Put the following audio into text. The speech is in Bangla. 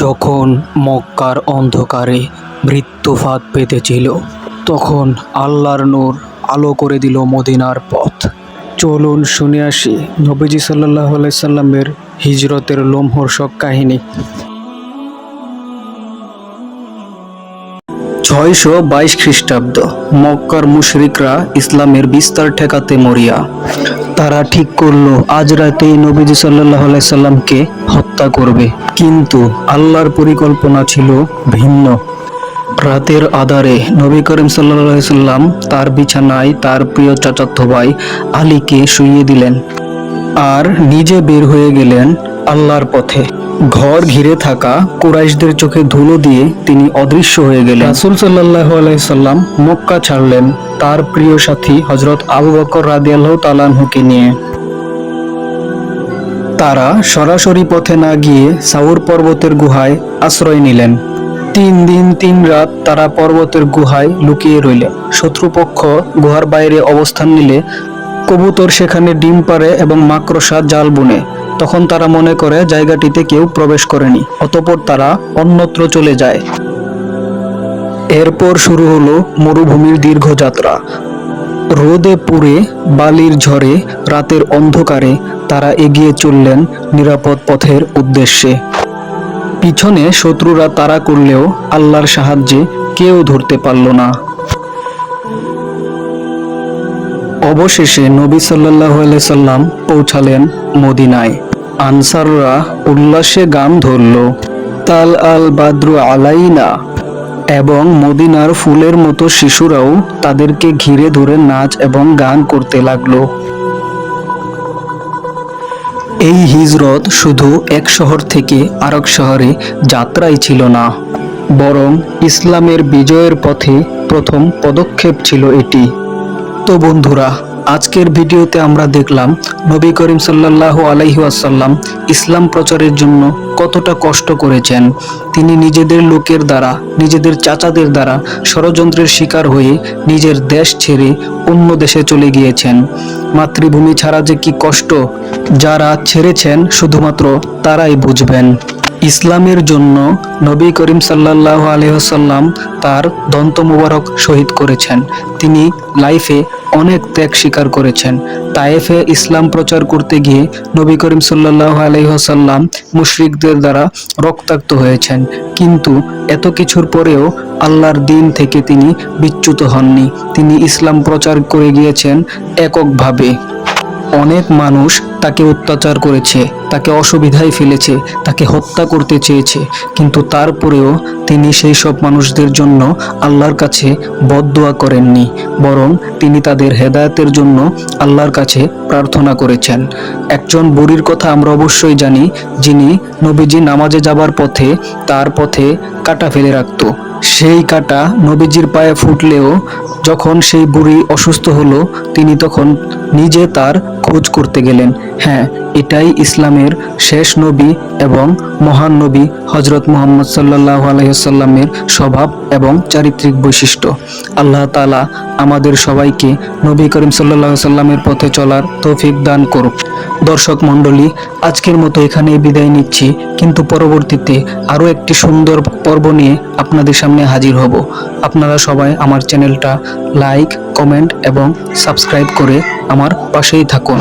যখন মক্কার অন্ধকারে মৃত্যু ফাঁদ পেতেছিল, তখন আল্লাহর নূর আলো করে দিল মদিনার পথ। চলুন শুনে আসি নবীজি সাল্লাল্লাহু আলাইহি সাল্লামের হিজরতের লোমহর্ষক কাহিনী। 622 খ্রিস্টাব্দ। মক্কার মুশরিকরা ইসলামের বিস্তার ঠেকাতে মরিয়া। তারা ঠিক করলো আজ রাতেই নবীজি সাল্লাল্লাহু আলাইহি সাল্লামকে হত্যা করবে। কিন্তু আল্লাহর পরিকল্পনা ছিল ভিন্ন। রাতের আধারে নবী করিম সাল্লাল্লাহু আলাইহি সাল্লাম তার বিছানায় তার প্রিয় চাচাতো ভাই আলীকে শুইয়ে দিলেন আর নিজে বের হয়ে গেলেন আল্লাহর পথে। ঘর ঘিরে থাকা কুরাইশদের চোখে ধুলো দিয়ে তিনি অদৃশ্য হয়ে গেলেন। রাসূল সাল্লাল্লাহু আলাইহি সাল্লাম মক্কা ছাড়লেন তার প্রিয় সাথী হযরত আবু বকর রাদিয়াল্লাহু তাআলা আনহুকে নিয়ে। তারা সরাসরি পথে না গিয়ে সাউর পর্বতের গুহায় আশ্রয় নিলেন। 3 দিন 3 রাত তারা পর্বতের গুহায় লুকিয়ে রইলেন। শত্রুপক্ষ গুহার বাইরে অবস্থান নিলে কবুতর সেখানে ডিম পাড়ে এবং মাকড়সা জাল বুনে। তখন তারা মনে করে জায়গাটিতে কেউ প্রবেশ করেনি, অতঃপর তারা অন্যত্র চলে যায়। এরপর শুরু হলো মরুভূমির দীর্ঘ যাত্রা। রোদে পুড়ে বালির ঝড়ে রাতের অন্ধকারে তারা এগিয়ে চললেন নিরাপদ পথের উদ্দেশ্যে। পিছনে শত্রুরা তাড়া করলেও আল্লাহর সাহায্যে কেউ ধরতে পারল না। অবশেষে নবী সাল্লাল্লাহু আলাইহি সাল্লাম পৌঁছালেন মদিনায়। আনসাররা উল্লাসে গান ধরল, তাল আল বাদরু আলাইনা, এবং মদিনার ফুলের মতো শিশুরাও তাদেরকে ঘিরে ধরে নাচ এবং গান করতে লাগলো। এই হিজরত শুধু এক শহর থেকে আরেক শহরে যাত্রাই ছিল না, বরং ইসলামের বিজয়ের পথে প্রথম পদক্ষেপ ছিল এটি। তো বন্ধুরা, আজকের ভিডিওতে আমরা দেখলাম নবী করিম সাল্লাল্লাহু আলাইহি ওয়াসাল্লাম ইসলাম প্রচারের জন্য কতটা কষ্ট করেছেন। তিনি নিজেদের লোকের দ্বারা, নিজেদের চাচাদের দ্বারা ষড়যন্ত্রের শিকার হয়ে নিজের দেশ ছেড়ে অন্য দেশে চলে গিয়েছেন। মাতৃভূমি ছাড়া যে কি কষ্ট, যারা ছেড়েছেন শুধুমাত্র তারাই বুঝবেন। ইসলামের জন্য নবী করিম সাল্লাল্লাহু আলাইহি ওয়াসাল্লাম তার দন্ত মুবারক শহীদ করেছেন। তিনি লাইফে অনেক ত্যাগ স্বীকার করেছেন। তায়েফে ইসলাম প্রচার করতে গিয়ে নবী করিম সাল্লাল্লাহু আলাইহি ওয়াসাল্লাম মুশরিকদের দ্বারা রক্তাক্ত হয়েছেন, কিন্তু এত কিছুর পরেও আল্লাহর দ্বীন থেকে তিনি বিচ্যুত হননি। তিনি ইসলাম প্রচার করে গিয়েছেন এককভাবে। অনেক মানুষ তাকে অত্যাচার করেছে, তাকে অসুবিধায় ফেলেছে, তাকে হত্যা করতে চেয়েছে, কিন্তু তারপরেও তিনি সেই সব মানুষদের জন্য আল্লাহর কাছে বদদোয়া করেননি, বরং তিনি তাদের হেদায়েতের জন্য আল্লাহর কাছে প্রার্থনা করেছেন। একজন বুড়ির কথা আমরা অবশ্যই জানি, যিনি নবীজি নামাজে যাবার পথে তার পথে কাঁটা ফেলে রাখত। সেই কাঁটা নবীজির পায়ে ফুটলেও যখন সেই বুড়ি অসুস্থ হলো, তিনি তখন নিজে তার খোঁজ করতে গেলেন। হ্যাঁ, এটাই ইসলামের শেষ নবী এবং মহান নবী হযরত মুহাম্মদ সাল্লাল্লাহু আলাইহি ওয়াসাল্লামের স্বভাব এবং চারিত্রিক বৈশিষ্ট্য। আল্লাহ তাআলা আমাদের সবাইকে নবী করিম সাল্লাল্লাহু আলাইহি ওয়াসাল্লামের পথে চলার তৌফিক দান করুক। দর্শক মণ্ডলী, আজকের মতো এখানেই বিদায় নিচ্ছি, কিন্তু পরবর্তীতে আরও একটি সুন্দর পর্ব নিয়ে আপনাদের সামনে হাজির হব। আপনারা সবাই আমার চ্যানেলটা লাইক, কমেন্ট এবং সাবস্ক্রাইব করে আমার পাশেই থাকুন।